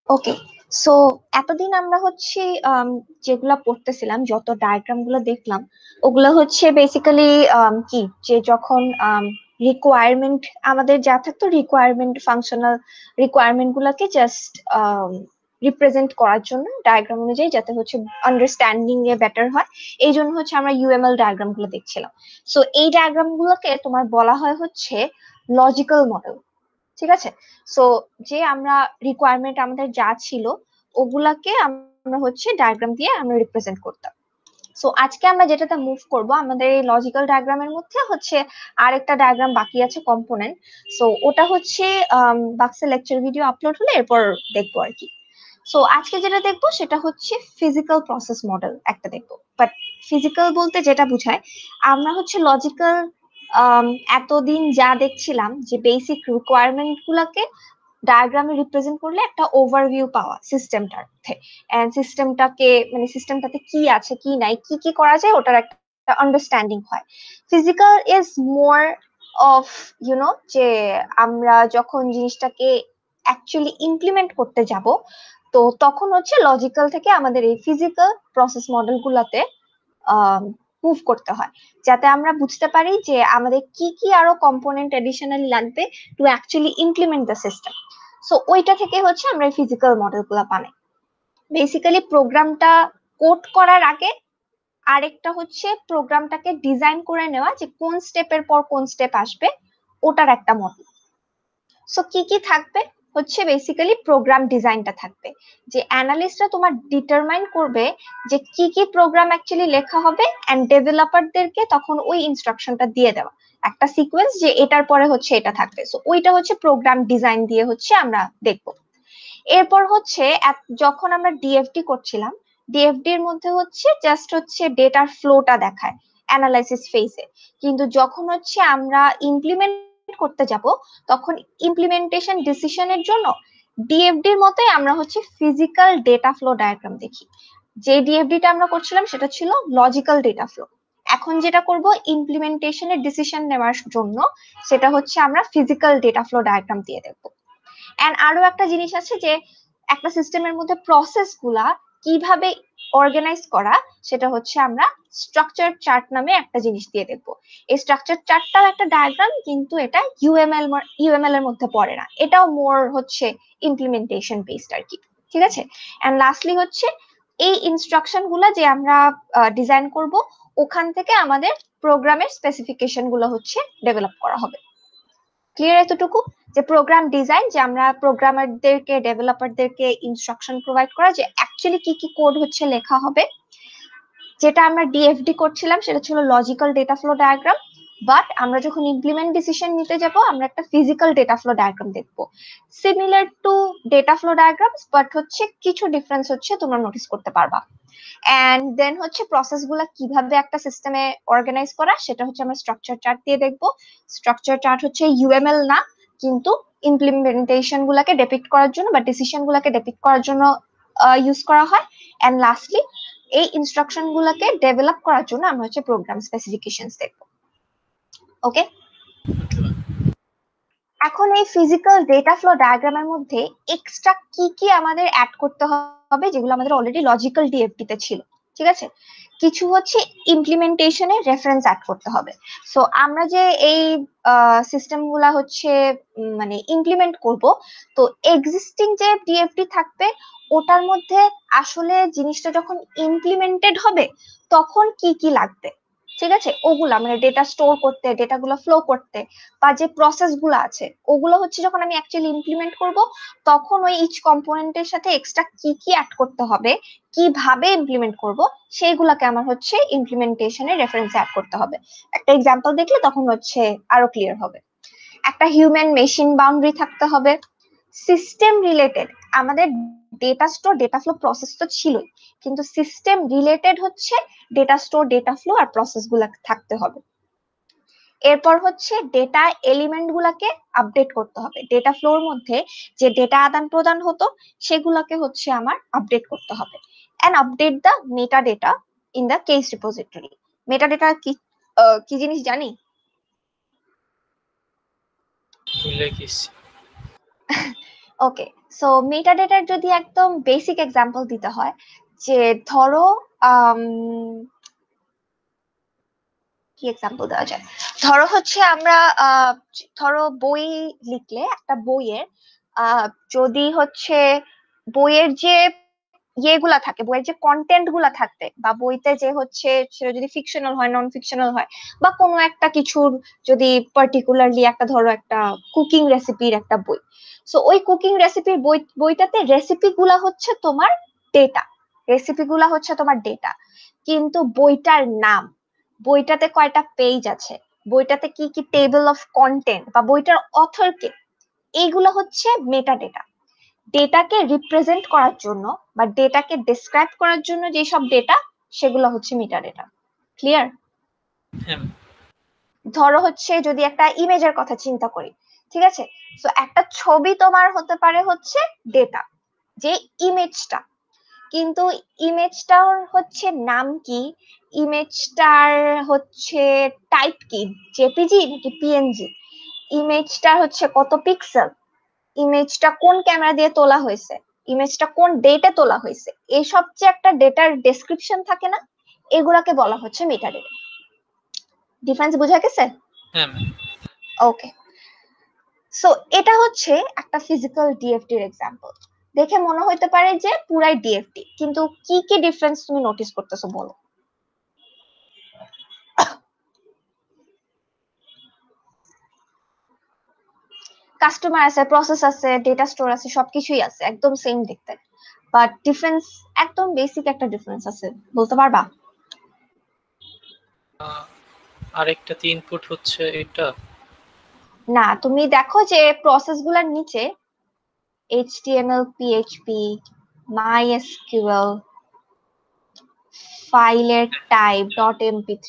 ওকে, so এতদিন আমরা হচ্ছে যেগুলা পড়তেছিলাম, যত ডায়াগ্রাম গুলো দেখলাম, ওগুলো হচ্ছে বেসিক্যালি কি, যে যখন রিকোয়ারমেন্ট আমাদের যা থাকতো, রিকোয়ারমেন্ট ফাংশনাল রিকোয়ারমেন্ট গুলাকে জাস্ট রিপ্রেজেন্ট করার জন্য ডায়াগ্রাম অনুযায়ী, যাতে হচ্ছে আন্ডারস্ট্যান্ডিং এ বেটার হয়, এই জন্য হচ্ছে আমরা ইউএমএল ডায়াগ্রাম গুলো দেখছিলাম। সো এই ডায়াগ্রাম গুলোকে তোমার বলা হয় হচ্ছে লজিক্যাল মডেল। ঠিক আছে, সো যে আমরা রিকোয়ারমেন্ট আমাদের যা ছিল ওগুলাকে আমরা হচ্ছে ডায়াগ্রাম দিয়ে আমরা রিপ্রেজেন্ট করতাম। সো আজকে আমরা যেটাতে মুভ করব, আমাদের এই লজিক্যাল ডায়াগ্রামের মধ্যে হচ্ছে আরেকটা ডায়াগ্রাম বাকি আছে, কম্পোনেন্ট। সো ওটা হচ্ছে বাক্সে লেকচার ভিডিও আপলোড হলে এরপর দেখবো আর কি। সো আজকে যেটা দেখবো সেটা হচ্ছে ফিজিক্যাল প্রসেস মডেল একটা দেখবো। বাট ফিজিক্যাল বলতে যেটা বোঝায়, আমরা হচ্ছে লজিক্যাল এতদিন যা দেখছিলাম যে বেসিক রিকোয়ারমেন্ট গুলাকে ডায়াগ্রামে রিপ্রেজেন্ট করলে একটা ওভারভিউ পাওয়া সিস্টেমটার, এন্ড সিস্টেমটাকে মানে সিস্টেমটাতে কি আছে কি নাই কি কি করা যায় ওটার একটা আন্ডারস্ট্যান্ডিং হয়। ফিজিক্যাল ইজ মোর অফ যে আমরা যখন জিনিসটাকে অ্যাকচুয়ালি ইমপ্লিমেন্ট করতে যাব, তো তখন হচ্ছে লজিক্যাল থেকে আমাদের এই ফিজিক্যাল প্রসেস মডেল গুলাতে মুভ করতে হয়, যাতে আমরা বুঝতে পারি যে আমাদের কি কি আরো কম্পোনেন্ট এডিশনালি লাগবে to actually implement the system. So ওইটা থেকে হচ্ছে আমরা এই ফিজিক্যাল মডেল গুলা বানাই। বেসিক্যালি প্রোগ্রামটা কোড করার আগে আরেকটা হচ্ছে প্রোগ্রামটাকে ডিজাইন করে নেওয়া, যে কোন স্টেপের পর কোন স্টেপ আসবে, ওটার একটা মডেল। সো কি কি থাকবে হচ্ছে বেসিক্যালি প্রোগ্রাম ডিজাইনটা থাকবে, যে অ্যানালিস্টরা তোমার ডিটারমাইন করবে যে কি কি প্রোগ্রাম অ্যাকচুয়ালি লেখা হবে, এন্ড ডেভেলপারদেরকে তখন ওই ইনস্ট্রাকশনটা দিয়ে দেওয়া, একটা সিকোয়েন্স যে এটার পরে হচ্ছে এটা থাকবে। সো ওইটা হচ্ছে প্রোগ্রাম ডিজাইন দিয়ে হচ্ছে আমরা দেখবো। এরপর হচ্ছে যখন আমরা ডিএফডি করছিলাম, ডিএফডি এর মধ্যে হচ্ছে জাস্ট হচ্ছে ডেটার ফ্লোটা দেখায় অ্যানালাইসিস ফেজে, কিন্তু যখন হচ্ছে আমরা ইমপ্লিমেন্ট করতে যাব, তখন ইমপ্লিমেন্টেশন ডিসিশনের জন্য ডিএফডি এর মতোই আমরা হচ্ছে ফিজিক্যাল ডেটা ফ্লো ডায়াগ্রাম দেখি। যে ডিএফডিটা আমরা করছিলাম সেটা ছিল লজিক্যাল ডেটা ফ্লো। এখন যেটা করব ইমপ্লিমেন্টেশনের ডিসিশন নেওয়ার জন্য, সেটা হচ্ছে আমরা ফিজিক্যাল ডেটা ফ্লো ডায়াগ্রাম দিয়ে দেখবো। এন্ড আরো একটা জিনিস আছে, যে একটা সিস্টেমের মধ্যে প্রসেস গুলা কিভাবে অর্গানাইজ করা, সেটা হচ্ছে আমরা স্ট্রাকচার চার্ট নামে একটা জিনিস দিয়ে দেখবো। এই স্ট্রাকচার চার্টটার একটা ডায়াগ্রাম, কিন্তু এটা ইউএমএল এর মধ্যে পড়ে না, এটাও মোর হচ্ছে ইমপ্লিমেন্টেশন বেসড আর কি। ঠিক আছে, এন্ড লাস্টলি হচ্ছে এই ইনস্ট্রাকশন গুলা যে আমরা ডিজাইন করব, ওখান থেকে আমাদের প্রোগ্রামের স্পেসিফিকেশন গুলো হচ্ছে ডেভেলপ করা হবে। ক্লিয়ার এতটুকু, যে প্রোগ্রাম ডিজাইন, যে আমরা প্রোগ্রামারদেরকে ডেভেলপারদেরকে ইনস্ট্রাকশন প্রোভাইড করা, যে অ্যাকচুয়ালি কি কি কোড হচ্ছে লেখা হবে। যেটা আমরা ডিএফডি করছিলাম সেটা ছিল logical data flow diagram, but আমরা যখন ইমপ্লিমেন্ট ডিসিশন নিতে যাব, আমরা একটা ফিজিক্যাল ডেটা ফ্লো ডায়াগ্রাম দেখবো। Similar to data flow diagrams, but হচ্ছে কিছু ডিফারেন্স হচ্ছে তোমরা নোটিস করতে পারবা। এন্ড দেন হচ্ছে প্রসেস গুলা কিভাবে একটা সিস্টেমে অর্গানাইজ করা, সেটা হচ্ছে আমরা স্ট্রাকচার চার্ট দিয়ে দেখবো। স্ট্রাকচার চার্ট হচ্ছে ইউএমএল না, কিন্তু ইমপ্লিমেন্টেশন গুলাকে ডেপিক্ট করার জন্য বা ডিসিশন গুলাকে ডেপিক্ট করার জন্য ইউজ করা হয়। এন্ড লাস্টলি এই ইনস্ট্রাকশন গুলাকে ডেভেলপ করার জন্য আমরা হচ্ছে প্রোগ্রাম স্পেসিফিকেশনস দেখবো। ওকে, এখন এই ফিজিক্যাল ডেটা ফ্লো ডায়াগ্রামের মধ্যে এক্সট্রা কি কি আমাদের অ্যাড করতে হবে, যেগুলো আমাদের অলরেডি লজিক্যাল ডিএফডি তে ছিল। ঠিক আছে, কিছু হচ্ছে ইমপ্লিমেন্টেশনের রেফারেন্স অ্যাড করতে হবে। সো আমরা যে এই সিস্টেম গুলা হচ্ছে মানে ইমপ্লিমেন্ট করব, তো এক্সিস্টিং যে ডিএফডি থাকবে ওটার মধ্যে আসলে জিনিসটা যখন ইমপ্লিমেন্টেড হবে তখন কি কি লাগবে, ঠিক আছে, ওগুলা মানে ডেটা স্টোর করতে, ডেটাগুলো ফ্লো করতে, বা যে প্রসেস গুলো আছে ওগুলো হচ্ছে যখন আমি অ্যাকচুয়ালি ইমপ্লিমেন্ট করব, তখন ওই ইচ কম্পোনেন্টের সাথে এক্সট্রা কি কি অ্যাড করতে হবে, কিভাবে ইমপ্লিমেন্ট করব, সেইগুলাকে আমার হচ্ছে ইমপ্লিমেন্টেশনের রেফারেন্স অ্যাড করতে হবে। একটা এক্সাম্পল দেখলে তখন হচ্ছে আরো ক্লিয়ার হবে। একটা হিউম্যান মেশিন বাউন্ডারি থাকতে হবে। সিস্টেম রিলেটেড আমাদের data store data flow process তো ছিলই, কিন্তু সিস্টেম রিলেটেড হচ্ছে ডেটা স্টোর ডেটা ফ্লো আর প্রসেস গুলা থাকতে হবে। এরপর হচ্ছে ডেটা এলিমেন্ট গুলাকে আপডেট করতে হবে, ডেটা ফ্লোর মধ্যে যে ডেটা আদান প্রদান হতো সেগুলাকে হচ্ছে আমার আপডেট করতে হবে। And update the metadata in the case repository. Metadata কি কি জিনিস জানি? ওকে, সো মেটা ডেটার যদি একদম বেসিক এক্সাম্পল দিতে হয়, যে ধরো কি এক্সাম্পল দেওয়া যায়, ধরো হচ্ছে আমরা ধরো বই লিখলে একটা বইয়ের যদি হচ্ছে বইয়ের যে ইয়েগুলা থাকে, বইয়ের যে কন্টেন্ট গুলা থাকতে, বা বইতে যে হচ্ছে সেটা যদি ফিকশনাল হয় নন ফিকশনাল হয়, বা কোনো একটা কিছুর যদি পার্টিকুলারলি একটা ধরো একটা কুকিং রেসিপির একটা বই, সো ওই কুকিং রেসিপির বইটাতে রেসিপি গুলা হচ্ছে তোমার ডেটা, রেসিপি গুলা হচ্ছে তোমার ডেটা। কিন্তু বইটার নাম, বইটাতে কয়টা পেজ আছে, বইটাতে কি কি টেবিল অফ কন্টেন্ট, বা বইটার অথর কে, এইগুলো হচ্ছে মেটা ডেটা। ডেটাকে রিপ্রেজেন্ট করার জন্য বা ডেটাকে ডেসক্রাইব করার জন্য যেসব ডেটা, সেগুলো হচ্ছে মেটা ডেটা। ক্লিয়ার? ধরো হচ্ছে যদি একটা ইমেজের কথা চিন্তা করি, ঠিক আছে, তো একটা ছবি তোমার হতে পারে হচ্ছে ডেটা, যে ইমেজটা, কিন্তু ইমেজটার হচ্ছে নাম কি, ইমেজটার হচ্ছে টাইপ কি, জেপিজি নাকি পিএনজি, ইমেজটার হচ্ছে কত পিক্সেল, ইমেজটা কোন ক্যামেরা দিয়ে তোলা হয়েছে, ইমেজটা কোন ডেটে তোলা হয়েছে, এইসব যে একটা ডেটার ডেসক্রিপশন থাকে না, এগুলাকে বলা হচ্ছে মেটা ডেটা। ডিফারেন্স বোঝা গেছে? ওকে, সো এটা হচ্ছে একটা ফিজিক্যাল ডিএফটি এর এক্সাম্পল। দেখে মনে হইতে পারে যে পুরাই ডিএফটি, কিন্তু কি কি ডিফারেন্স তুমি নোটিস করতেছো বলো? কাস্টমার আছে, প্রসেস আছে, ডেটা স্টোর আছে, সবকিছুই আছে, একদম সেম দেখতে, বাট ডিফারেন্স, একদম বেসিক একটা ডিফারেন্স আছে, বলতে পারবা? আরেকটাতে ইনপুট হচ্ছে এটা। না, তুমি দেখো যে প্রসেস গুলার নিচে HTML, PHP, MySQL, ফাইলের টাইপ .mp3,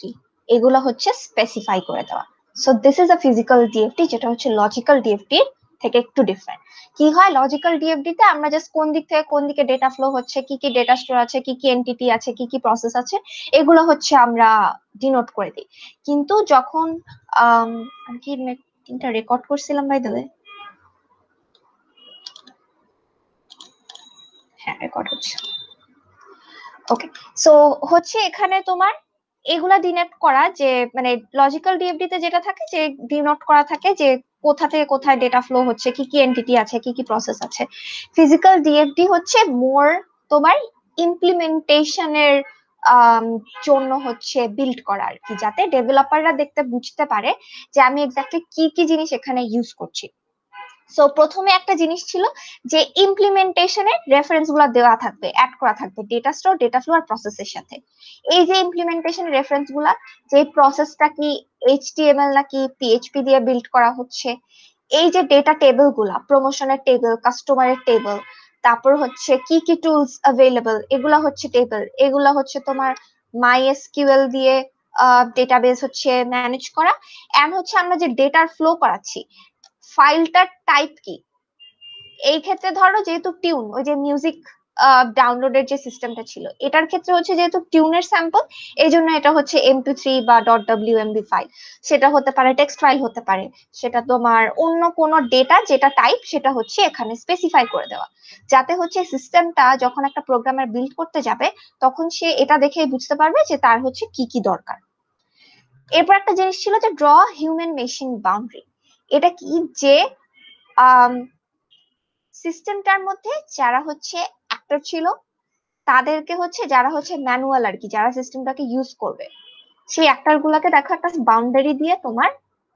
এগুলো হচ্ছে স্পেসিফাই করে দেওয়া। So this is a physical DFT, যেটা হচ্ছে লজিক্যাল ডিএফটি থেকে একটু ডিফারেন্ট। কি হয়, লজিক্যাল ডিএফডি তে আমরা জাস্ট কোন দিক থেকে কোন দিকে ডেটা ফ্লো হচ্ছে, কি কি ডেটা স্টোর আছে, কি কি এন্টিটি আছে, কি কি প্রসেস আছে, এগুলো হচ্ছে আমরা ডিনোট করে দিই। কিন্তু যখন আমি কি মিটিংটা রেকর্ড করছিলাম বাই দ্য ওয়ে? হ্যাঁ, রেকর্ড হচ্ছে। ওকে, সো হচ্ছে এখানে তোমার এগুলা ডিনোট করা, যে মানে লজিক্যাল ডিএফডি তে যেটা থাকে যে ডিনোট করা থাকে যে কোথা থেকে কোথায় ডেটা ফ্লো হচ্ছে, কি কি এন্টিটি আছে, কি কি প্রসেস আছে। ফিজিক্যাল ডিএফডি হচ্ছে মোর তোমার ইমপ্লিমেন্টেশনের জন্য হচ্ছে বিল্ড করা আর কি, যাতে ডেভেলপাররা দেখতে বুঝতে পারে যে আমি এক্স্যাক্টলি কি কি জিনিস এখানে ইউজ করছি। সো প্রথমে একটা জিনিস ছিল যে ইমপ্লিমেন্টেশনে রেফারেন্স গুলো দেওয়া থাকবে, অ্যাড করা থাকবে ডেটা স্টোর, ডেটা ফ্লো আর প্রসেসের সাথে। এই যে ইমপ্লিমেন্টেশন রেফারেন্স গুলা, যে প্রসেসটা কি এইচটিএমএল নাকি পিএইচপি দিয়ে বিল্ড করা হচ্ছে, এই যে ডেটা টেবিল গুলা, প্রমোশনের টেবিল, কাস্টমারের টেবিল, তারপর হচ্ছে কি কি টুলস অ্যাভেলেবল, এগুলা হচ্ছে টেবিল, এগুলা হচ্ছে তোমার মাইএসকিউএল দিয়ে ডেটাবেস হচ্ছে ম্যানেজ করা। এন্ড হচ্ছে আমরা যে ডেটার ফ্লো করাচ্ছি, ফাইলটার টাইপ কি, এই ক্ষেত্রে ধরো যেহেতু টিউন, ওই যে মিউজিক ডাউনলোডের যে সিস্টেমটা ছিল, এটার ক্ষেত্রে হচ্ছে যেহেতু টিউনের স্যাম্পল, এই জন্য এটা হচ্ছে MP3 বা .wmb ফাইল, সেটা হতে পারে টেক্সট ফাইল হতে পারে, সেটা তোমার অন্য কোনো ডেটা যেটা টাইপ, সেটা হচ্ছে এখানে স্পেসিফাই করে দেওয়া, যাতে হচ্ছে সিস্টেমটা যখন একটা প্রোগ্রামের বিল্ড করতে যাবে, তখন সে এটা দেখে বুঝতে পারবে যে তার হচ্ছে কি কি দরকার। এরপর একটা জিনিস ছিল যে ড্র হিউম্যান মেশিন বাউন্ডারি। এটা কি, যে সিস্টেমটার মধ্যে যারা হচ্ছে অ্যাক্টর ছিল, তাদেরকে হচ্ছে যারা হচ্ছে ম্যানুয়াল আর কি, যারা সিস্টেমটাকে ইউজ করবে, সেই অ্যাক্টর গুলাকে দেখো একটা বাউন্ডারি দিয়ে তোমার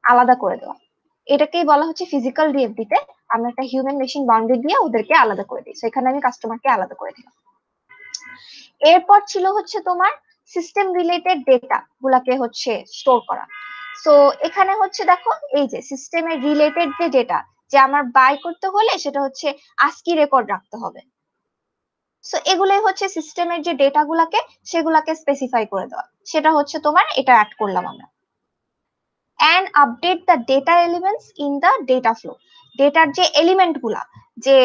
আলাদা করে দেওয়া। এটাকেই বলা হচ্ছে ফিজিক্যাল ডিএফডি তে আমরা একটা হিউম্যান মেশিন বাউন্ডারি দিয়ে ওদেরকে আলাদা করে দিই। সেখানে আমি কাস্টমারকে আলাদা করে দিলাম। এরপর ছিল হচ্ছে তোমার সিস্টেম রিলেটেড ডেটা গুলাকে হচ্ছে স্টোর করা। সো এখানে হচ্ছে দেখো এই যে সিস্টেমের রিলেটেড যে ডেটা, যে আমার বাই করতে হলে সেটা হচ্ছে আস্কি রেকর্ড রাখতে হবে। সো এগুলোই হচ্ছে সিস্টেমের যে ডেটা গুলাকে, সেগুলাকে স্পেসিফাই করে দেওয়া, সেটা হচ্ছে তোমার এটা অ্যাড করলাম আমরা। and update the data elements in the data flow. ডেটার যে এলিমেন্ট গুলা, যে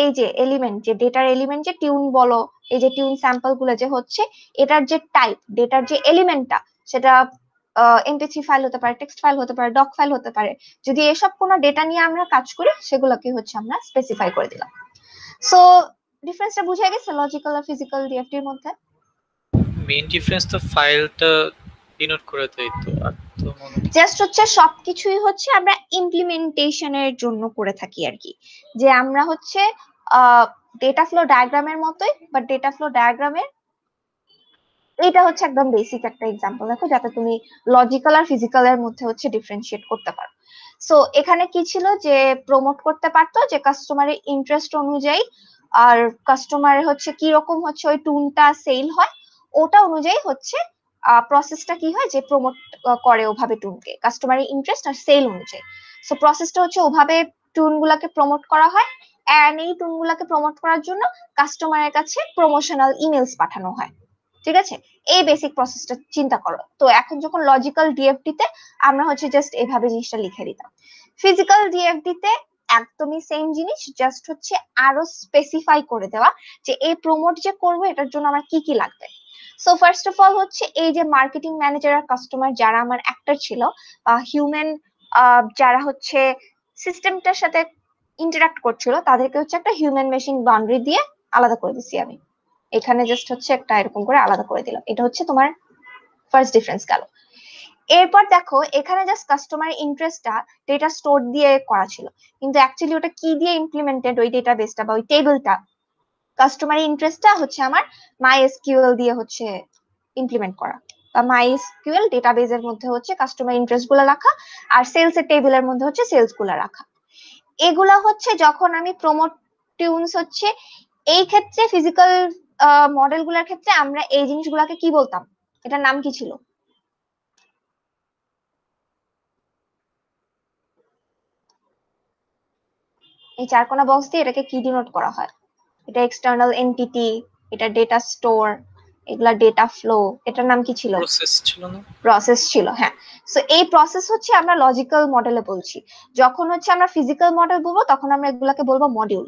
এই যে এলিমেন্ট, যে ডেটার এলিমেন্ট, যে টিউন বলো, এই যে টিউন স্যাম্পল গুলো যে হচ্ছে, এটার যে টাইপ, ডেটার যে এলিমেন্টটা, সেটা এমপি3 ফাইল হতে পারে, টেক্সট ফাইল হতে পারে, ডক ফাইল হতে পারে। যদি এসব কোনো ডেটা নিয়ে আমরা কাজ করি, সেগুলোকে হচ্ছে আমরা স্পেসিফাই করে দিলাম। সো ডিফারেন্সটা বুঝা গেছে লজিক্যাল আর ফিজিক্যাল ডিএফটির মধ্যে? মেইন ডিফারেন্স তো ফাইলটা ডিনোট করে দেয়, তো আর তো মনে হয় জাস্ট হচ্ছে সবকিছুই হচ্ছে আমরা ইমপ্লিমেন্টেশনের জন্য করে থাকি আর কি, যে আমরা হচ্ছে ডেটা ফ্লো ডায়াগ্রামের মতোই, বাট ডেটা ফ্লো ডায়াগ্রামের এটা হচ্ছে একদম বেসিক একটা এক্সাম্পল দেখো, যাতে তুমি লজিক্যাল আর ফিজিক্যাল এর মধ্যে হচ্ছে ডিফারেন্সিয়েট করতে পারো। সো এখানে কি ছিল, যে প্রমোট করতে পারতো যে কাস্টমারের ইন্টারেস্ট অনুযায়ী, আর কাস্টমারের হচ্ছে কি রকম হচ্ছে ওই টুনটা সেল হয়, ওটা অনুযায়ী হচ্ছে প্রসেসটা কি হয়, যে প্রমোট করে ওভাবে টুনকে কাস্টমারের ইন্টারেস্ট আর সেল অনুযায়ী। সো প্রসেসটা হচ্ছে ওভাবে টুন গুলাকে প্রমোট করা হয়, এন্ড এই টুন গুলাকে প্রমোট করার জন্য কাস্টমারের কাছে প্রমোশনাল ইমেলস পাঠানো হয়। ঠিক আছে, এই বেসিক প্রসেসটা চিন্তা করো। তো এখন যখন লজিক্যাল ডিএফডি তে আমরা হচ্ছে জাস্ট এইভাবে জিনিসটা লিখে দিতাম। ফিজিক্যাল ডিএফডি তে একদমই সেম জিনিস, জাস্ট হচ্ছে আরো স্পেসিফাই করে দেওয়া যে এই প্রমোট যে করবো এটার জন্য আমার কি কি লাগবে। সো ফার্স্ট অফ অল হচ্ছে এই যে মার্কেটিং ম্যানেজার আর কাস্টমার যারা আমার অ্যাক্টর ছিল, বা হিউম্যান যারা হচ্ছে সিস্টেমটার সাথে ইন্টারাক্ট করছিল, তাদেরকে হচ্ছে একটা হিউম্যান মেশিন বাউন্ডারি দিয়ে আলাদা করে দিছি আমি। এখানে জাস্ট হচ্ছে একটা এরকম করে আলাদা করে দিলাম। এটা হচ্ছে তোমার ফার্স্ট ডিফারেন্স গেল। এরপর দেখো এখানে জাস্ট কাস্টমার ইন্টারেস্টটা ডেটা স্টোর দিয়ে করা ছিল, কিন্তু অ্যাকচুয়ালি ওটা কি দিয়ে ইমপ্লিমেন্টেড, ওই ডেটাবেসটা বা ওই টেবিলটা, কাস্টমার ইন্টারেস্টটা হচ্ছে আমার মাইএসকিউএল দিয়ে হচ্ছে ইমপ্লিমেন্ট করা, বা মাইএসকিউএল ডেটাবেসের মধ্যে হচ্ছে কাস্টমার ইন্টারেস্ট গুলো রাখা, আর সেলস এর টেবিলের মধ্যে হচ্ছে সেলস গুলো রাখা। এগুলা হচ্ছে যখন আমি প্রমোট টিউনস হচ্ছে, এই ক্ষেত্রে ফিজিক্যাল মডেল গুলার ক্ষেত্রে আমরা এই জিনিসগুলাকে কি বলতাম, এটার নাম কি ছিল? এই চারকোনা বক্স দিয়ে এটাকে কি ডিনোট করা হয়? এটা এক্সটার্নাল এন্টিটি, এটা ডেটা স্টোর, এগুলা ডেটা ফ্লো, এটার নাম কি ছিল? প্রসেস ছিল না? প্রসেস ছিল, হ্যাঁ। সো এই প্রসেস হচ্ছে আমরা লজিক্যাল মডেলে বলছি। যখন হচ্ছে আমরা ফিজিক্যাল মডেল বলবো তখন আমরা এগুলাকে বলবো মডিউল।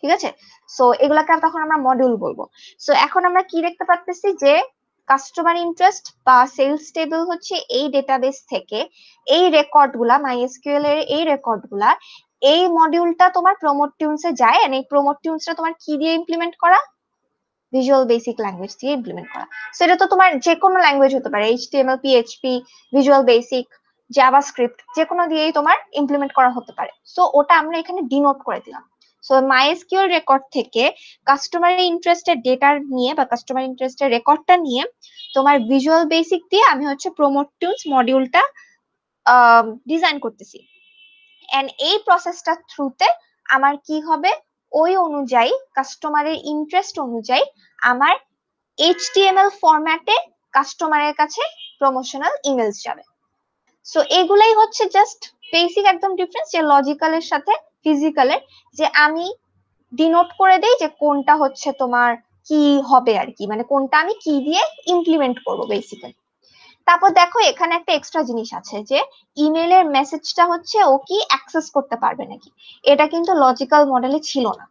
ঠিক আছে, সো এগুলাকে তখন আমরা মডিউল বলবো। সো এখন আমরা কি দেখতে পাচ্ছি, যে কাস্টমার ইন্টারেস্ট বা সেলস টেবিল হচ্ছে এই ডেটাবেস থেকে এই রেকর্ড গুলা, মাইএসকিউএল এর এই রেকর্ড গুলা, এই মডিউলটা তোমার প্রমোট টিউনসে যায়, আর এই প্রমোট টিউনসটা তোমার কি দিয়ে ইমপ্লিমেন্ট করা? ভিজুয়াল বেসিক ল্যাঙ্গুয়েজ দিয়ে ইমপ্লিমেন্ট করা। সেটা তো তোমার যে কোনো ল্যাঙ্গুয়েজ হতে পারে, HTML, PHP, visual basic, JavaScript, যে কোনো দিয়েই তোমার ইমপ্লিমেন্ট করা হতে পারে। সো ওটা আমরা এখানে ডিনোট করে দিলাম। সো মাইএসকিউএল রেকর্ড থেকে কাস্টমারের ইন্টারেস্টের ডেটা নিয়ে বা কাস্টমার ইন্টারেস্টের রেকর্ডটা নিয়ে তোমার ভিজুয়াল বেসিক দিয়ে আমি হচ্ছে প্রমোট টিউনস মডিউলটা ডিজাইন করতেছি। এন্ড এই প্রসেসটা থ্রুতে আমার কি হবে, ওই অনুযায়ী কাস্টমারের ইন্টারেস্ট অনুযায়ী আমার এইচটিএমএল ফরম্যাটে কাস্টমারের কাছে প্রমোশনাল ইমেলস যাবে। সো এগুলাই হচ্ছে জাস্ট বেসিক একদম ডিফারেন্স, যে লজিক্যালের সাথে ফিজিক্যালের, যে আমি ডিনোট করে দেই যে কোনটা হচ্ছে তোমার কি হবে আর কি, মানে কোনটা আমি কি দিয়ে ইমপ্লিমেন্ট করব বেসিক্যালি। তারপর দেখো এখানে একটা এক্সট্রা জিনিস আছে, যে ইমেলের মেসেজটা হচ্ছে ও কি অ্যাক্সেস করতে পারবে নাকি। এটা কিন্তু লজিক্যাল মডেলে ছিল না,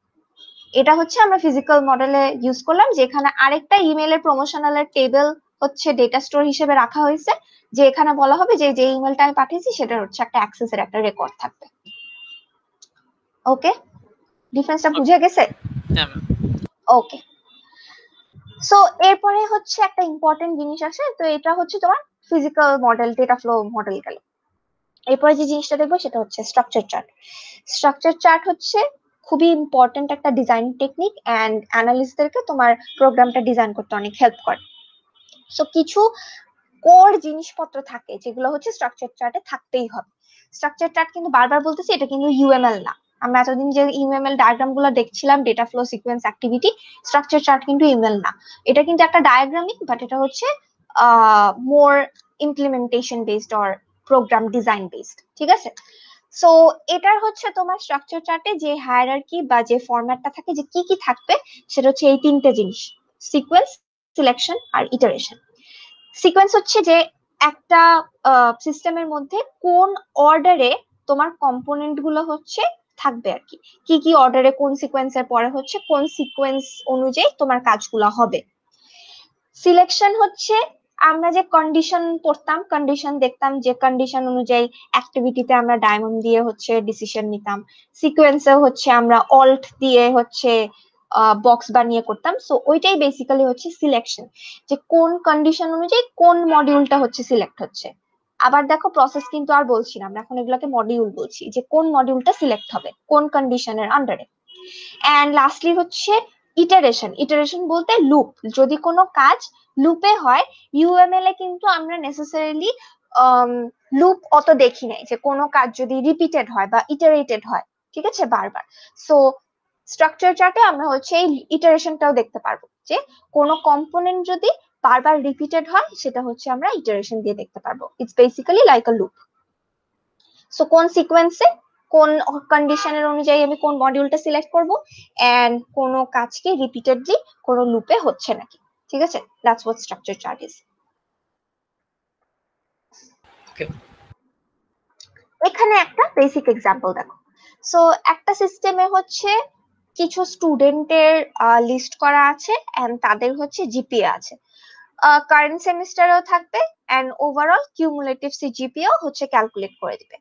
এটা হচ্ছে আমরা ফিজিক্যাল মডেলে ইউজ করলাম, যেখানে আরেকটা ইমেলের প্রমোশনালের টেবিল হচ্ছে ডেটা স্টোর হিসেবে রাখা হয়েছে, যে এখানে বলা হবে যে যে ইমেলটা আমি পাঠিয়েছি সেটার হচ্ছে একটা অ্যাক্সেসের একটা রেকর্ড থাকবে। ওকে, ডিফারেন্সটা বুঝে গেছে? হ্যাঁ ম্যাম। ওকে, সো এরপরে হচ্ছে একটা ইম্পর্টেন্ট জিনিস আছে, তো এটা হচ্ছে তোমার physical model, data flow model গেল। এরপরে যে জিনিসটা দেখবো সেটা হচ্ছে স্ট্রাকচার চার্ট। স্ট্রাকচার চার্ট হচ্ছে খুবই ইম্পর্টেন্ট একটা ডিজাইন টেকনিক, অ্যান্ড অ্যানালিস্টদেরকে তোমার প্রোগ্রামটা ডিজাইন করতে অনেক হেল্প করে। সো কিছু কোর জিনিসপত্র থাকে যেগুলো হচ্ছে স্ট্রাকচার চার্টে থাকতেই হবে। স্ট্রাকচার চার্ট কিন্তু বারবার বলতেছি, এটা কিন্তু ইউএমএল না। আমরা এতদিন যে ইউএমএল ডায়াগ্রাম গুলো দেখছিলাম, data flow, sequence, activity, structure chart কিন্তু ইউএমএল না। এটা কিন্তু একটা ডায়াগ্রামিক, বাট এটা হচ্ছে more implementation based or program design based. ঠিক আছে, সো এটার হচ্ছে তোমার স্ট্রাকচার চার্টে যে হায়ারার্কি বা যে ফরম্যাটটা থাকে, যে কি কি থাকবে, সেটা হচ্ছে এই তিনটে জিনিস: সিকোয়েন্স, সিলেকশন আর ইটারেশন। সিকোয়েন্স হচ্ছে যে একটা সিস্টেমের মধ্যে কোন অর্ডারে তোমার কম্পোনেন্ট গুলো হচ্ছে থাকবে আর কি, কি কি অর্ডারে কোন সিকোয়েন্সের পরে হচ্ছে কোন সিকোয়েন্স অনুযায়ী তোমার কাজগুলো হবে। সিলেকশন হচ্ছে আমরা যে কন্ডিশন পড়তাম, কন্ডিশন দেখতাম, যে কন্ডিশন অনুযায়ী অ্যাক্টিভিটিতে আমরা ডায়মন্ড দিয়ে হচ্ছে ডিসিশন নিতাম, সিকোয়েন্সে হচ্ছে আমরা অল্ট দিয়ে হচ্ছে বক্স বানিয়ে করতাম। সো ওইটাই বেসিক্যালি হচ্ছে সিলেকশন, যে কোন কন্ডিশন অনুযায়ী কোন মডিউলটা হচ্ছে সিলেক্ট হচ্ছে। আবার দেখো প্রসেস কিন্তু আর বলছি না আমরা, এখন এগুলোকে মডিউল বলছি, যে কোন মডিউলটা সিলেক্ট হবে কোন কন্ডিশনের আন্ডারে। এন্ড লাস্টলি হচ্ছে ইটারেশন। ইটারেশন বলতে লুপ, যদি কোনো কাজ লুপে হয়, ইউএমএল এ কিন্তু আমরা নেসেসারিলি লুপ অত দেখি নাই, যে কোনো কাজ যদি রিপিটেড হয় বা ইটারেটেড হয়, ঠিক আছে, বারবার। সো স্ট্রাকচার চার্টে আমরা হচ্ছে এই ইটারেশনটাও দেখতে পারবো, যে কোনো কম্পোনেন্ট যদি বারবার রিপিটেড হয় সেটা হচ্ছে আমরা ইটারেশন দিয়ে দেখতে পারবো। It's basically like a loop. So কোন সিকোয়েন্সে কোন কন্ডিশনের অনুযায়ী আমি কোন মডিউলটা সিলেক্ট করব, এন্ড কোন কাজকে রিপিটেডলি কোন লুপে হচ্ছে নাকি, ঠিক আছে, that's what structure chart is. Okay. এখানে একটা বেসিক এক্সাম্পল দেখো। সো একটা সিস্টেমে হচ্ছে কিছু স্টুডেন্টের লিস্ট করা আছে এন্ড তাদের হচ্ছে জিপিএ আছে, কারেন্ট সেমিস্টারেও থাকবে এন্ড ওভারঅল কিউমুলেটিভ সিজিপিএও হচ্ছে ক্যালকুলেট করে দিবে।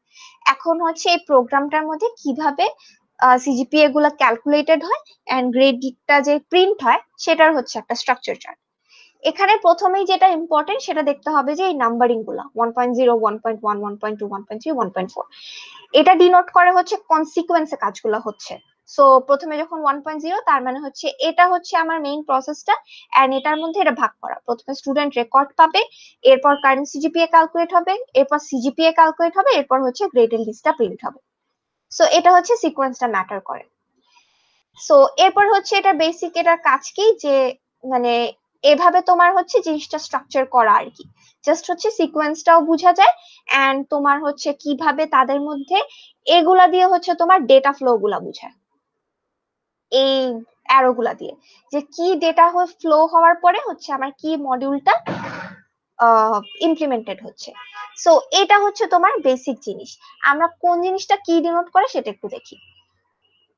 এখন হচ্ছে এই প্রোগ্রামটার মধ্যে কিভাবে সিজিপিএ গুলো ক্যালকুলেটেড হয় এন্ড গ্রেডটা যে প্রিন্ট হয় সেটার হচ্ছে একটা স্ট্রাকচার চার্ট। এখানে প্রথমেই যেটা ইম্পর্টেন্ট সেটা দেখতে হবে যে এই নাম্বারিং গুলা 1.0, 1.1, 1.2, 1.3, 1.4, এটা ডিনোট করে হচ্ছে কোন সিকোয়েন্সে কাজগুলো হচ্ছে। সো প্রথমে যখন 1.0 তার মানে হচ্ছে এটা হচ্ছে আমার মেইন প্রসেসটা, এন্ড এটার মধ্যে এটা ভাগ করা, প্রথমে স্টুডেন্ট রেকর্ড পাবে, এরপর কারেন্ট সিজিপিএ ক্যালকুলেট হবে, এরপর সিজিপিএ ক্যালকুলেট হবে, এরপর হচ্ছে গ্রেডের লিস্টটা প্রিন্ট হবে। সো এটা হচ্ছে সিকোয়েন্সটা ম্যাটার করে। সো এরপর হচ্ছে এটা বেসিক, এটার কাজ কি, যে মানে এভাবে তোমার হচ্ছে জিনিসটা স্ট্রাকচার করা আর কি, জাস্ট হচ্ছে সিকোয়েন্সটাও বোঝা যায় এন্ড তোমার হচ্ছে কিভাবে তাদের মধ্যে এগুলা দিয়ে হচ্ছে তোমার ডেটা ফ্লো গুলা বোঝায়, এই অ্যারো গুলা দিয়ে, যে কি ডেটা ফ্লো হওয়ার পরে হচ্ছে আমার কি মডিউলটা ইমপ্লিমেন্টেড হচ্ছে। সো এটা হচ্ছে তোমার বেসিক জিনিস। আমরা কোন জিনিসটা কি ডিনোট করে সেটা একটু দেখি।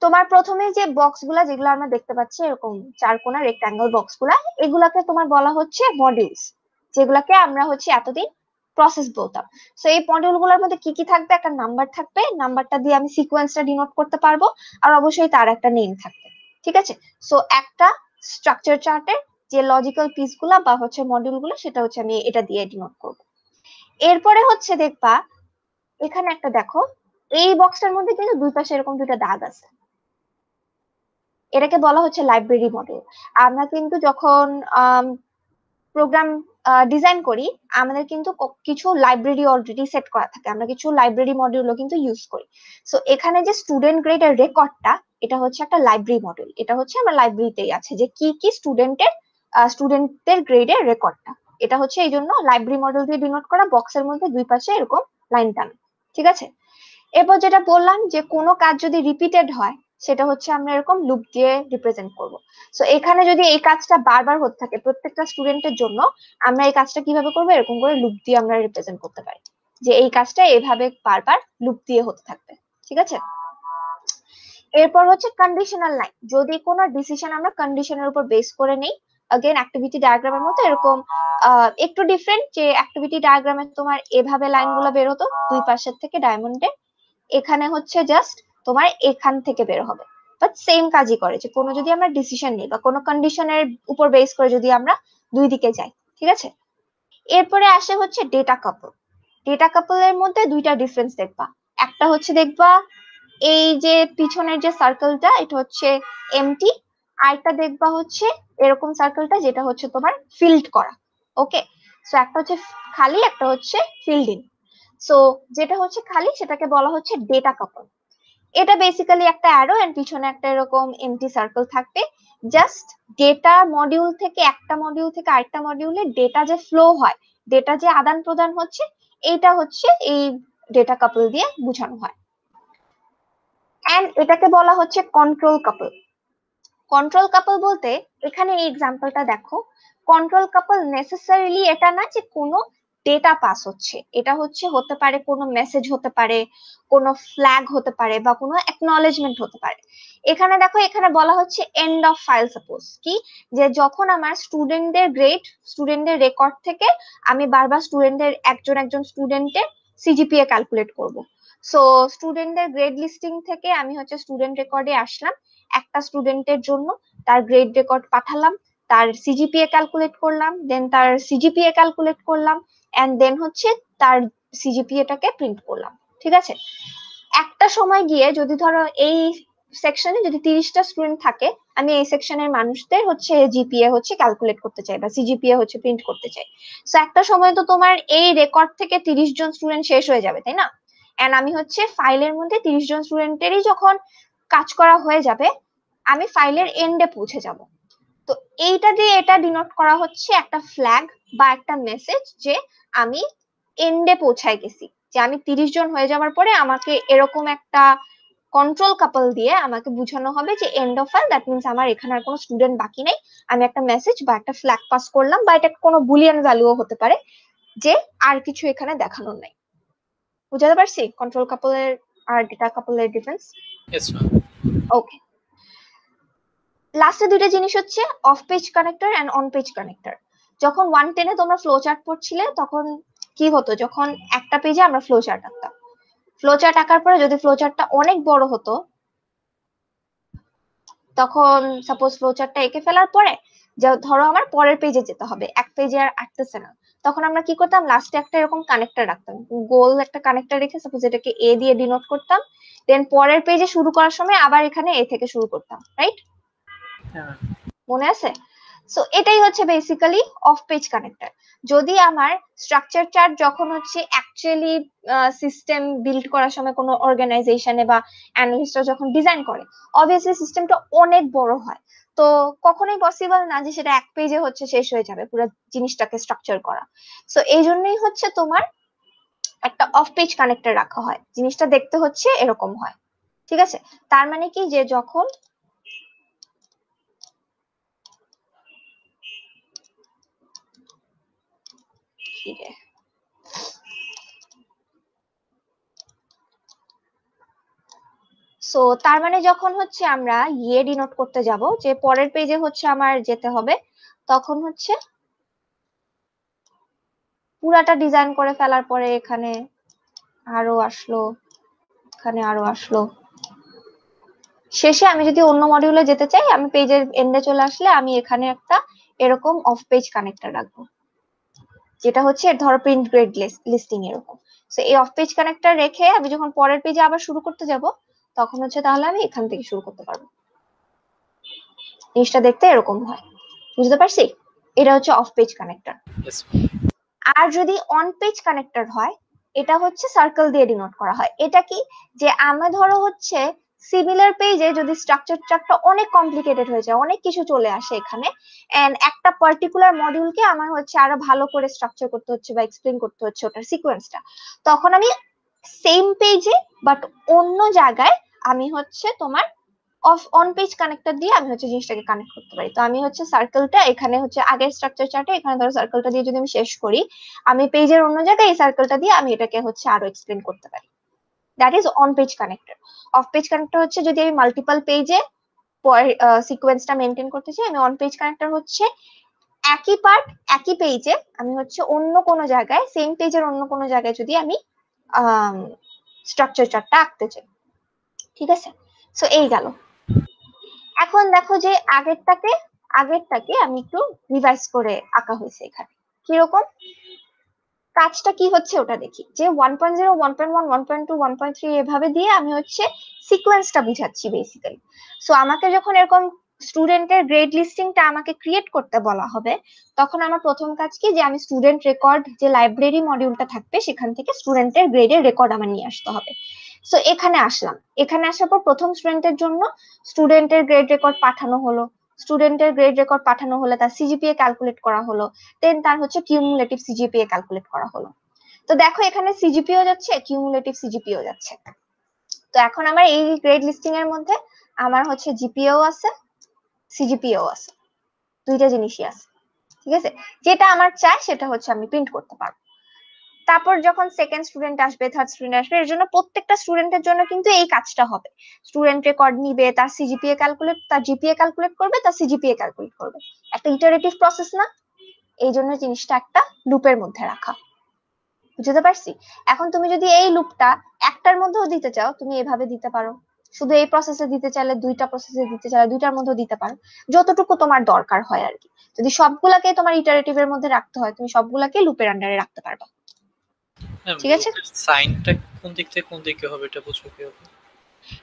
তোমার প্রথমে যে বক্স গুলা যেগুলো আমরা দেখতে পাচ্ছি এরকম চার কোণা রেক্টাঙ্গেল বক্স গুলা, এগুলাকে তোমার বলা হচ্ছে মডিউলস, যেগুলাকে আমরা হচ্ছে এতদিন প্রসেস বলতাম। সো এই মডিউল গুলোর মধ্যে কি কি থাকবে, একটা নাম্বার থাকবে, নাম্বারটা দিয়ে আমি সিকোয়েন্সটা ডিনোট করতে পারবো, আর অবশ্যই তার একটা নেম থাকবে, ঠিক আছে। সো একটা স্ট্রাকচার চার্টের যে লজিক্যাল পিস গুলা বা হচ্ছে মডিউল গুলো সেটা হচ্ছে আমি এটা দিয়ে ডিনোট করবো। এরপরে হচ্ছে দেখবা এখানে একটা দেখো, এই বক্সটার মধ্যে কিন্তু দুই পাশে এরকম দুইটা দাগ আছে, এটাকে বলা হচ্ছে লাইব্রেরি মডেল। আমরা কিন্তু যখন প্রোগ্রাম ডিজাইন করি আমাদের কিন্তু কিছু লাইব্রেরি অলরেডি সেট করা থাকে, আমরা কিছু লাইব্রেরি মডিউলও কিন্তু ইউজ করি। সো এখানে যে স্টুডেন্ট গ্রেডের রেকর্ডটা, এটা হচ্ছে একটা লাইব্রেরি মডেল, এটা হচ্ছে আমার লাইব্রেরিতেই আছে যে কি কি স্টুডেন্টদের গ্রেডের রেকর্ডটা, এটা হচ্ছে এই জন্য লাইব্রেরি মডেল দিয়ে ডিনোট করা, বক্সের মধ্যে দুই পাশে এরকম লাইন টানা, ঠিক আছে। এরপর যেটা বললাম যে কোনো কাজ যদি রিপিটেড হয় সেটা হচ্ছে আমরা এরকম লুপ দিয়ে রিপ্রেজেন্ট করব। সো এখানে যদি এই কাজটা বারবার হতে থাকে প্রত্যেকটা স্টুডেন্টের জন্য, আমরা এই কাজটা কিভাবে করবো, এরকম করে লুপ দিয়ে আমরা রিপ্রেজেন্ট করতে পারি, যে এই কাজটা এভাবে বারবার লুপ দিয়ে হতে থাকবে, ঠিক আছে। এরপর হচ্ছে কন্ডিশনাল লাইন, যদি কোনো ডিসিশন আমরা কন্ডিশনের উপর বেস করে নেই, अगेन অ্যাক্টিভিটি ডায়াগ্রামের মতো এরকম একটু ডিফারেন্ট, যে অ্যাক্টিভিটি ডায়াগ্রামে তোমার এভাবে লাইনগুলো বের হতো দুই পাশের থেকে ডায়মন্ডে, এখানে হচ্ছে জাস্ট তোমার এখান থেকে বের হবে, বাট সেম কাজই করে, যে কোনো যদি আমরা ডিসিশন নিই বা কোনো কন্ডিশনের উপর বেস করে যদি আমরা দুই দিকে যাই, ঠিক আছে। এরপরে আসে হচ্ছে ডেটা কাপল। ডেটা কাপলের মধ্যে দুইটা ডিফারেন্স দেখবা, একটা হচ্ছে দেখবা এই যে পিছনের যে সার্কেলটা এটা হচ্ছে এমটি, আরেকটা দেখবা হচ্ছে এরকম সার্কেলটা যেটা হচ্ছে তোমার ফিল্ড করা, ওকে। সো একটা হচ্ছে খালি, একটা হচ্ছে ফিল্ড ইন। সো যেটা হচ্ছে খালি সেটাকে বলা হচ্ছে ডেটা কাপল। এটা বেসিক্যালি একটা অ্যারো এন্ড পিছনে একটা এরকম এমটি সার্কেল থাকবে, জাস্ট ডেটা মডিউল থেকে একটা মডিউল থেকে আরেকটা মডিউলে ডেটা যে ফ্লো হয়, ডেটা যে আদান প্রদান হচ্ছে, এইটা হচ্ছে এই ডেটা কাপল দিয়ে বোঝানো হয়। এন্ড এটাকে বলা হচ্ছে কন্ট্রোল কাপল। কন্ট্রোল কাপল বলতে এখানে এই এক্সাম্পলটা দেখো, কন্ট্রোল কাপল নেসেসারিলি এটা না যে কোনো ডেটা পাস হচ্ছে, এটা হতে পারে কোনো মেসেজ, হতে পারে কোনো ফ্ল্যাগ, হতে পারে বা কোনো অ্যাকনলেজমেন্ট হতে পারে। এখানে দেখো, এখানে বলা হচ্ছে এন্ড অফ ফাইল। সাপোজ কি, যে যখন আমার স্টুডেন্টদের গ্রেড, স্টুডেন্টদের রেকর্ড থেকে আমি বারবার স্টুডেন্টদের একজন একজন স্টুডেন্টের সিজিপিএ ক্যালকুলেট করব। সো স্টুডেন্টদের গ্রেড লিস্টিং থেকে আমি স্টুডেন্ট রেকর্ডে আসলাম, একটা স্টুডেন্টের জন্য তার গ্রেড রেকর্ড পাঠালাম, তার সিজিপিএ ক্যালকুলেট করলাম, দেন তার সিজিপিএ ক্যালকুলেট করলাম, এন্ড দেন তার সিজিপিএটাকে প্রিন্ট করলাম। ঠিক আছে, একটা সময় গিয়ে যদি ধরো এই সেকশনে যদি 30টা স্টুডেন্ট থাকে, আমি এই সেকশনের মানুষদের জিপিএ ক্যালকুলেট করতে চাই বা সিজিপিএ প্রিন্ট করতে চাই। সো একটা সময় তো তোমার এই রেকর্ড থেকে 30 জন স্টুডেন্ট শেষ হয়ে যাবে, তাই না? এন্ড আমি ফাইলের মধ্যে 30 জন স্টুডেন্টেরই যখন কাজ করা হয়ে যাবে, আমি ফাইলের এন্ডে পৌঁছে যাব। তো এইটা দিয়ে এটা ডিনোট করা হচ্ছে একটা ফ্ল্যাগ বা একটা মেসেজ যে আমি এন্ডে পৌঁছায় গেছি, যে আমি 30 জন হয়ে যাওয়ার পরে আমাকে এরকম একটা কন্ট্রোল কাপল দিয়ে আমাকে বোঝানো হবে যে end of file, that means আমার এখানে আর কোনো স্টুডেন্ট বাকি নেই। আমি একটা মেসেজ বা একটা ফ্ল্যাগ পাস করলাম, বা এটা কোনো বুলিয়ান ভ্যালুও হতে পারে যে আর কিছু এখানে দেখানো নাই। বুঝাতে পারছি কন্ট্রোল কাপলের আর ডেটা কাপলের ডিফারেন্স? Yes ma'am. ওকে, লাস্টে দুইটা জিনিস off page connector and on page connector. যখন 110 এ তোমরা ফ্লো চার্ট পড়ছিলে, তখন কি হতো, যখন একটা পেজে আমরা ফ্লো চার্ট আঁকতাম, ফ্লো চার্ট আঁকার পরে যদি ফ্লো চার্টটা অনেক বড় হতো, তখন সাপোজ ফ্লো চার্টটা এঁকে ফেলার পরে যে ধরো আমার পরের পেজে যেতে হবে, এক পেজে আর আঁকতেছে না, তখন আমরা কি করতাম, লাস্টে একটা এরকম কানেক্টর রাখতাম, গোল একটা কানেক্টর রেখে সাপোজ এটাকে এ দিয়ে ডিনোট করতাম, দেন পরের পেজে শুরু করার সময় আবার এখানে এ থেকে শুরু করতাম, রাইট? হ্যাঁ। মনে আছে? সো এটাই বেসিক্যালি অফ পেজ কানেক্টর। যদি আমার স্ট্রাকচার চার্ট যখন অ্যাকচুয়ালি সিস্টেম বিল্ড করার সময় কোনো অর্গানাইজেশনে বা অ্যানালিস্টরা যখন ডিজাইন করে, অবভিয়াসলি সিস্টেমটা অনেক বড় হয়, তো কখনোই পসিবল না যে সেটা এক পেজে শেষ হয়ে যাবে পুরো জিনিসটাকে স্ট্রাকচার করা। সো এই জন্যই তোমার একটা অফ পেজ কানেক্টর রাখা হয়, জিনিসটা দেখতে এরকম হয়। ঠিক আছে, তার মানে কি, যে যখন সো তার মানে যখন আমরা ইয়ে ডিনোট করতে যাব, যে পরের পেজে আমার যেতে হবে, তখন পুরাটা ডিজাইন করে ফেলার পরে এখানে আরো আসলো, এখানে আরো আসলো, শেষে আমি যদি অন্য মডিউলে যেতে চাই, আমি পেজের এন্ডে চলে আসলে আমি এখানে একটা এরকম অফ পেজ কানেক্টর রাখবো, যেটা ধরো প্রিন্ট গ্রেড লিস্টিং এরকম। সো এই অফ পেজ কানেক্টর রেখে আমি যখন পরের পেজে আবার শুরু করতে যাব, তখন তাহলে আমি এখান থেকে শুরু করতে পারবো। জিনিসটা দেখতে এরকম হয়, বুঝতে পারছি? এটা off page connector. Yes ma'am. আর যদি অন পেজ কানেক্টর হয়, এটা সার্কেল দিয়ে ডিনোট করা হয়। এটা কি, যে আমরা ধরো সিমিলার পেজে যদি স্ট্রাকচার চার্টটা অনেক কমপ্লিকেটেড হয়ে যায়, অনেক কিছু চলে আসে এখানে, এন্ড একটা পার্টিকুলার মডিউলকে আমার আরো ভালো করে স্ট্রাকচার করতে হচ্ছে বা এক্সপ্লেন করতে হচ্ছে ওটার সিকোয়েন্সটা, তখন আমি সেম পেজে বাট অন্য জায়গায় আমি তোমার অন পেজ কানেক্টর দিয়ে আমি জিনিসটাকে কানেক্ট করতে পারি। তো আমি সার্কেলটা এখানে আগের স্ট্রাকচার চার্টে এখানে ধরো সার্কেলটা দিয়ে যদি আমি শেষ করি, আমি পেজের অন্য জায়গায় এই সার্কেলটা দিয়ে আমি এটাকে আরো এক্সপ্লেন করতে পারি। That is on page connector. Of page connector যদি আমি মাল্টিপল পেজে সিকোয়েন্সটা মেনটেন করতে চাই, আমি অন পেজ কানেক্টর একই পার্ট একই পেজে আমি অন্য কোনো জায়গায়, সেম পেজের অন্য কোনো জায়গায় যদি আমি স্ট্রাকচার চার্টটা আঁকতে চাই। ঠিক আছে, সো এই গেল। এখন দেখো যে আগেরটাকে আমি একটু রিভাইজ করে আঁকা হয়েছে এখানে, কিরকম কাজটা কি ওটা দেখি। যে 1.0 1.1 1.2 1.3 এভাবে দিয়ে আমি সিকোয়েন্সটা বুঝাচ্ছি বেসিক্যালি। সো আমাকে যখন এরকম স্টুডেন্টের গ্রেড লিস্টিংটা আমাকে ক্রিয়েট করতে বলা হবে, তখন আমার প্রথম কাজ কি, যে আমি স্টুডেন্ট রেকর্ড, যে লাইব্রেরি মডিউলটা থাকবে সেখান থেকে স্টুডেন্টের গ্রেডের রেকর্ড আমার নিয়ে আসতে হবে। সো এখানে আসলাম, এখানে আসার পর প্রথম স্টুডেন্টের জন্য স্টুডেন্টের গ্রেড রেকর্ড পাঠানো হলো, স্টুডেন্টের গ্রেড রেকর্ড পাঠানো হলে তার সিজিপিএ ক্যালকুলেট করা হলো, দেন তার কিউমুলেটিভ সিজিপিএ ক্যালকুলেট করা হলো। তো দেখো এখানে সিজিপিও যাচ্ছে, কিউমুলেটিভ সিজিপিও যাচ্ছে। তো এখন আমার এই গ্রেড লিস্টিং এর মধ্যে আমার জিপিও আছে, সিজিপিও আছে, দুইটা জিনিসই আছে। ঠিক আছে, যেটা আমার চাই সেটা আমি প্রিন্ট করতে পারবো। তারপর যখন সেকেন্ড স্টুডেন্ট আসবে, থার্ড স্টুডেন্ট আসবে, এর জন্য প্রত্যেকটা স্টুডেন্টের জন্য কিন্তু এই কাজটা হবে। স্টুডেন্ট রেকর্ড নিবে, তার সিজিপিএ ক্যালকুলেট, তার জিপিএ ক্যালকুলেট করবে, তার সিজিপিএ ক্যালকুলেট করবে। একটা ইটারেটিভ প্রসেস না? এই জন্য জিনিসটা একটা লুপের মধ্যে রাখা। বুঝতে পারছি? এখন তুমি যদি এই লুপটা একটার মধ্যেও দিতে চাও, তুমি এভাবে দিতে পারো। শুধু এই প্রসেসে দিতে চাইলে, দুইটা প্রসেসে দিতে চাইলে দুইটার মধ্যে দিতে পারো, যতটুকু তোমার দরকার হয় আর কি। যদি সবগুলাকে তোমার ইটারেটিভ এর মধ্যে রাখতে হয়, তুমি সবগুলাকে লুপের আন্ডারে রাখতে পারবা। ঠিক আছে? লুপের সাইনটা কোন দিক থেকে কোন দিকে হবে এটা বুঝবো কি হবে?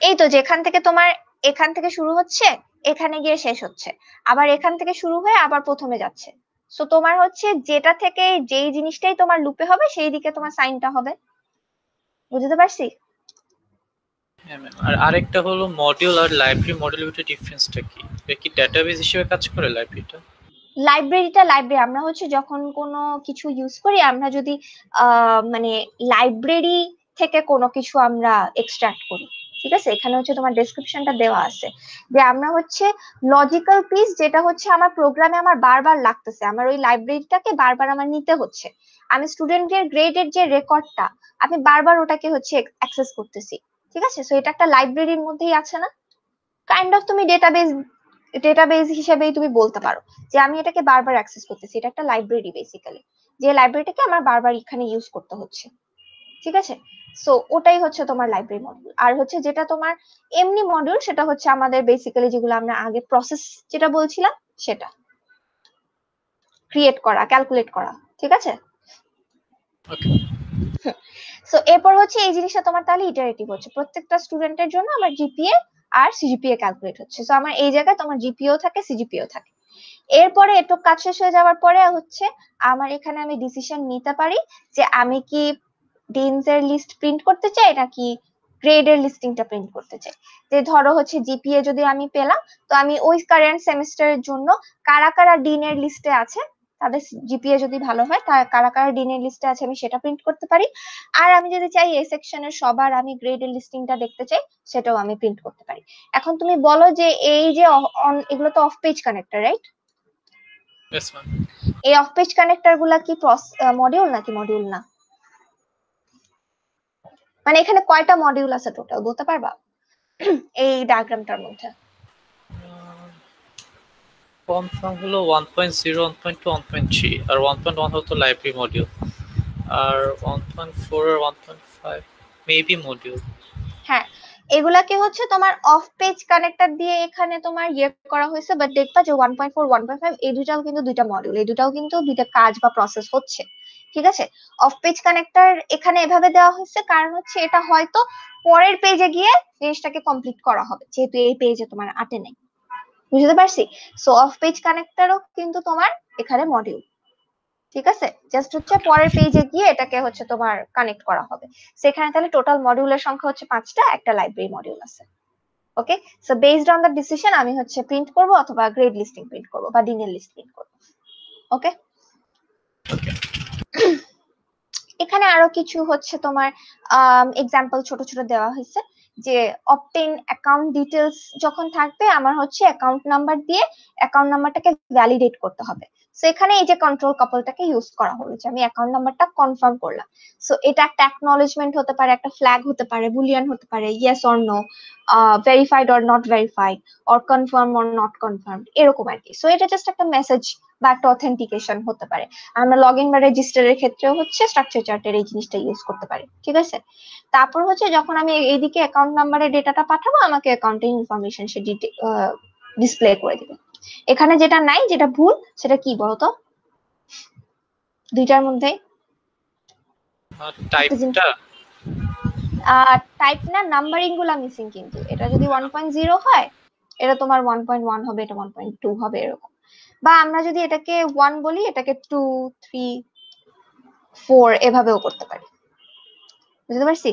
এই তো, যেখান থেকে তোমার এখান থেকে শুরু হচ্ছে, এখানে গিয়ে শেষ হচ্ছে, আবার এখান থেকে শুরু হয়ে আবার প্রথমে যাচ্ছে। সো তোমার হচ্ছে যেটা থেকে যেই জিনিসটাই তোমার লুপে হবে সেই দিকে তোমার সাইনটা হবে। বুঝতে পারছি? হ্যাঁ ম্যাম। আর আরেকটা হলো মডিউল আর লাইব্রেরি মডিউলের ভিতরে ডিফারেন্সটা কি? এটা কি ডেটাবেস হিসেবে কাজ করে লাইব্রেরিটা? লাইব্রেরি আমরা হচ্ছে যখন কোনো কিছু ইউজ করি, আমরা যদি মানে লাইব্রেরি থেকে কোনো কিছু আমরা এক্সট্রাক্ট করি, ঠিক আছে, এখানে হচ্ছে তোমার ডেসক্রিপশনটা দেওয়া আছে যে আমরা হচ্ছে লজিক্যাল পিস, যেটা হচ্ছে আমার প্রোগ্রামে আমার বারবার লাগতেছে, আমার ওই লাইব্রেরিটাকে বারবার আমার নিতে হচ্ছে। আমি স্টুডেন্টের গ্রেডের যে রেকর্ডটা, আমি বারবার ওটাকে হচ্ছে অ্যাক্সেস করতেছি। ঠিক আছে, সো এটা একটা লাইব্রেরির মধ্যেই আছে না? কাইন্ড অফ তুমি ডেটাবেস হিসেবেই তুমি বলতে পারো যে আমি এটাকে বারবার অ্যাক্সেস করতেছি, এটা একটা লাইব্রেরি বেসিক্যালি, যে লাইব্রেরিটাকে আমার বারবার এখানে ইউজ করতে হচ্ছে। ঠিক আছে, সো ওটাই হচ্ছে তোমার লাইব্রেরি মডিউল। আর হচ্ছে যেটা তোমার এমনি মডিউল, সেটা হচ্ছে আমাদের বেসিক্যালি যেগুলো আমরা আগে প্রসেস যেটা বলছিলাম, সেটা ক্রিয়েট করা, ক্যালকুলেট করা। ঠিক আছে, ওকে। সো এরপর হচ্ছে এই জিনিসটা তোমার তাহলে ইটারেটিভ হচ্ছে, প্রত্যেকটা স্টুডেন্টের জন্য আমার জিপিএ আর সিজিপিএ ক্যালকুলেট হচ্ছে। সো আমার এই জায়গায় তোমার জিপিও থাকে, সিজিপিও থাকে। এরপরে একটু কাজ শেষ হয়ে যাওয়ার পরে হচ্ছে আমার এখানে আমি ডিসিশন নিতে পারি যে আমি কি ডিনস এর লিস্ট প্রিন্ট করতে চাই নাকি গ্রেডের লিস্টিংটা প্রিন্ট করতে চাই। যে ধরো হচ্ছে জিপিএ যদি আমি পেলাম, তো আমি ওই কারেন্ট সেমিস্টারের জন্য কারা কারা ডিনের লিস্টে আছে, তাদের জিপিএ যদি ভালো হয়, কারা কারা ডিনের লিস্টে আছে আমি সেটা প্রিন্ট করতে পারি। আর আমি যদি চাই এই সেকশনের সবার আমি গ্রেডের লিস্টিংটা দেখতে চাই, সেটাও আমি প্রিন্ট করতে পারি। এখন তুমি বলো যে এই যে এগুলো তো of page connector, right? Yes ma'am. এই অফ পেজ কানেক্টর গুলা কি মডিউল নাকি মডিউল না? মানে এখানে কয়টা মডিউল আছে টোটাল বলতে পারবা এই ডায়াগ্রামটার মধ্যে? কনফার্ম হলো 1.0, 1.2, 1.3 আর 1.1 হতো লাইব্রেরি মডিউল, আর 1.4 আর 1.5 মেবি মডিউল। হ্যাঁ, এগুলাকে হচ্ছে তোমার অফ পেজ কানেক্টর দিয়ে এখানে তোমার ইয়ে করা হয়েছে, বাট দেখবা যে 1.4 1.5 এই দুটাও কিন্তু দুইটা মডিউল, এই দুটাও কিন্তু দুইটা কাজ বা প্রসেস হচ্ছে। ঠিক আছে, অফ পেজ কানেক্টর এখানে এভাবে দেওয়া হয়েছে কারণ হচ্ছে এটা হয়তো পরের পেজে গিয়ে জিনিসটাকে কমপ্লিট করা হবে, যেহেতু এই পেজে তোমার আটে নাই। বুঝতে পারছি? সো অফ পেজ কানেক্টরও কিন্তু তোমার এখানে মডিউল। ঠিক আছে, জাস্ট হচ্ছে পরের পেজে গিয়ে এটাকে হচ্ছে তোমার কানেক্ট করা হবে। সেখানে তাহলে টোটাল মডিউলের সংখ্যা হচ্ছে 5টা, একটা লাইব্রেরি মডিউল আছে। Okay, so based on the decision আমি হচ্ছে প্রিন্ট করব অথবা গ্রেড লিস্টিং প্রিন্ট করব বা ডিনের লিস্ট প্রিন্ট করব। ওকে, এখানে আরো কিছু হচ্ছে তোমার এক্সাম্পল ছোট ছোট দেওয়া হয়েছে যে অবটেইন অ্যাকাউন্ট ডিটেলস যখন থাকবে, আমার হচ্ছে অ্যাকাউন্ট নাম্বার দিয়ে অ্যাকাউন্ট নাম্বারটাকে ভ্যালিডেট করতে হবে। সো এখানে এই যে কন্ট্রোল কাপলটাকে ইউজ করা হলো যে আমি অ্যাকাউন্ট নাম্বারটা কনফার্ম করলাম। সো এটা একটা অ্যাকনলেজমেন্ট হতে পারে, একটা ফ্ল্যাগ হতে পারে, বুলিয়ান হতে পারে, yes or no, verified or not verified, or confirm or not confirm, এরকম আর কি। সো এটা জাস্ট একটা মেসেজ বা একটা অথেন্টিকেশন হতে পারে। আমরা লগ ইন বা রেজিস্টারের ক্ষেত্রেও হচ্ছে স্ট্রাকচার চার্টের এই জিনিসটা ইউজ করতে পারি। ঠিক আছে, তারপর হচ্ছে যখন আমি এইদিকে অ্যাকাউন্ট নাম্বারের ডেটাটা পাঠাবো, আমাকে অ্যাকাউন্টের ইনফরমেশন সে ডিসপ্লে করে দিবে। এখানে যেটা নাই, যেটা ভুল, সেটা কি বলতো দুইটার মধ্যে? আর টাইপটা টাইপ না, নাম্বারিং গুলা মিসিং। কিন্তু এটা যদি 1.0 হয়, এটা তোমার 1.1 হবে, এটা 1.2 হবে, এরকম। বা আমরা যদি এটাকে 1 বলি, এটাকে 2 3 4 এভাবেও করতে পারি। বুঝতে পারছি?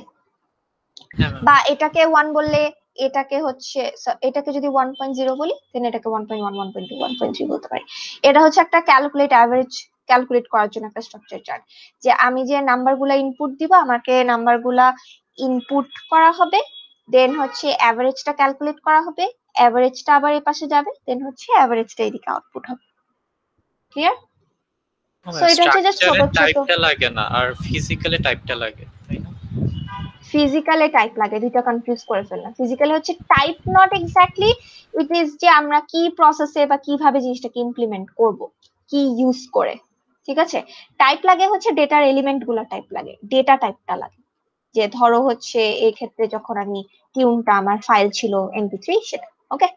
হ্যাঁ ম্যাম। বা এটাকে 1 বললে এটাকে হচ্ছে এটাকে যদি 1.0 বলি, দেন এটাকে 1.1 1.2 1.3 বলতে পারি। এটা হচ্ছে একটা ক্যালকুলেট অ্যাভারেজ ক্যালকুলেট করার জন্য একটা স্ট্রাকচার চার্ট, যে আমি যে নাম্বারগুলা ইনপুট দিব, আমাকে নাম্বারগুলা ইনপুট করা হবে, দেন হচ্ছে অ্যাভারেজটা ক্যালকুলেট করা হবে, অ্যাভারেজটা আবার এই পাশে যাবে, দেন হচ্ছে অ্যাভারেজটা এদিকে আউটপুট হবে। ক্লিয়ার? সো এটা হচ্ছে জাস্ট ছোট স্ট্রাকচারের ছোট, টাইপটা লাগে না, আর ফিজিক্যালি টাইপটা লাগে, তাই না? ফিজিক্যালে টাইপ লাগে, দুইটা কনফিউজ করে ফেললাম। ফিজিক্যালি হচ্ছে type, not exactly, it is যে আমরা কি প্রসেসে বা কিভাবে জিনিসটাকে ইমপ্লিমেন্ট করব, কি ইউজ করে, ঠিক আছে। টাইপ লাগে হচ্ছে ডেটার এলিমেন্ট গুলা টাইপ লাগে, ডেটা টাইপটা লাগে। যে ধরো হচ্ছে এই ক্ষেত্রে যখন আমি টিউনটা আমার ফাইল ছিল MP3 সেটা, ওকে।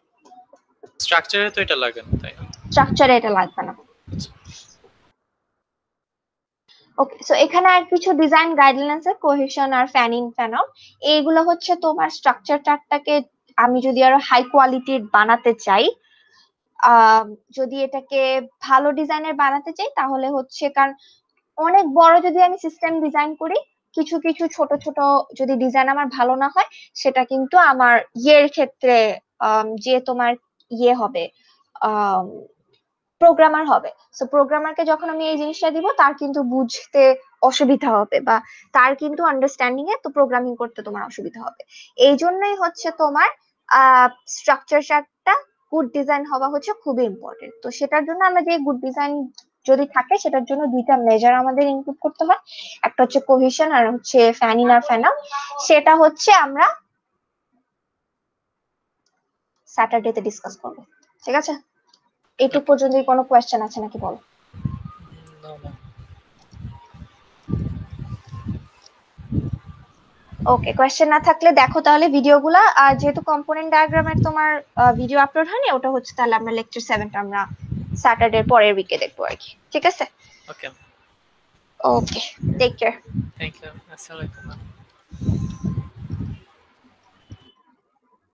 স্ট্রাকচারে তো এটা লাগে না, তাই না? স্ট্রাকচারে এটা লাগবে না। ওকে, সো এখানে আর কিছু ডিজাইন গাইডলাইন আছে, কোহেশন আর ফ্যান ইন ফ্যান আউট। এইগুলো হচ্ছে তোমার স্ট্রাকচার চার্টটাকে আমি যদি আরো হাই কোয়ালিটির বানাতে চাই, আহ যদি এটাকে ভালো ডিজাইনের বানাতে চাই, তাহলে হচ্ছে কারণ অনেক বড় যদি আমি সিস্টেম ডিজাইন করি, কিছু কিছু ছোট ছোট যদি ডিজাইন আমার ভালো না হয়, সেটা কিন্তু আমার ইয়ের ক্ষেত্রে যে তোমার ইয়ে হবে, প্রোগ্রামার হবে। সো প্রোগ্রামারকে যখন আমি এই জিনিসটা দিব, তার কিন্তু বুঝতে অসুবিধা হবে, বা তার কিন্তু আন্ডারস্ট্যান্ডিং এ তো প্রোগ্রামিং করতে তোমার অসুবিধা হবে। এই জন্যই হচ্ছে তোমার স্ট্রাকচার চার্টটা গুড ডিজাইন হওয়া হচ্ছে খুবই ইম্পর্টেন্ট। তো সেটার জন্য আমরা যে গুড ডিজাইন যদি থাকে, সেটার জন্য দুইটা মেজার আমাদের ইনপুট করতে হয়, একটা হচ্ছে কোহেশন আর হচ্ছে ফ্যান ইন আর ফ্যান আউট। সেটা হচ্ছে আমরা স্যাটারডেতে ডিসকাস করবো, ঠিক আছে। এইটুক পর্যন্ত কোনো কোয়েশ্চেন আছে নাকি বলো? না, না। ওকে, কোয়েশ্চেন না থাকলে দেখো তাহলে ভিডিওগুলা। আর যেহেতু কম্পোনেন্ট ডায়াগ্রামের তোমার ভিডিও আপলোড হয়নি, ওটা হচ্ছে তাহলে আমরা লেকচার 7টা আমরা স্যাটারডে পরের উইকে দেখবো আর কি, ঠিক আছে। Okay, okay, take care. Thank you. আসসালামু আলাইকুম।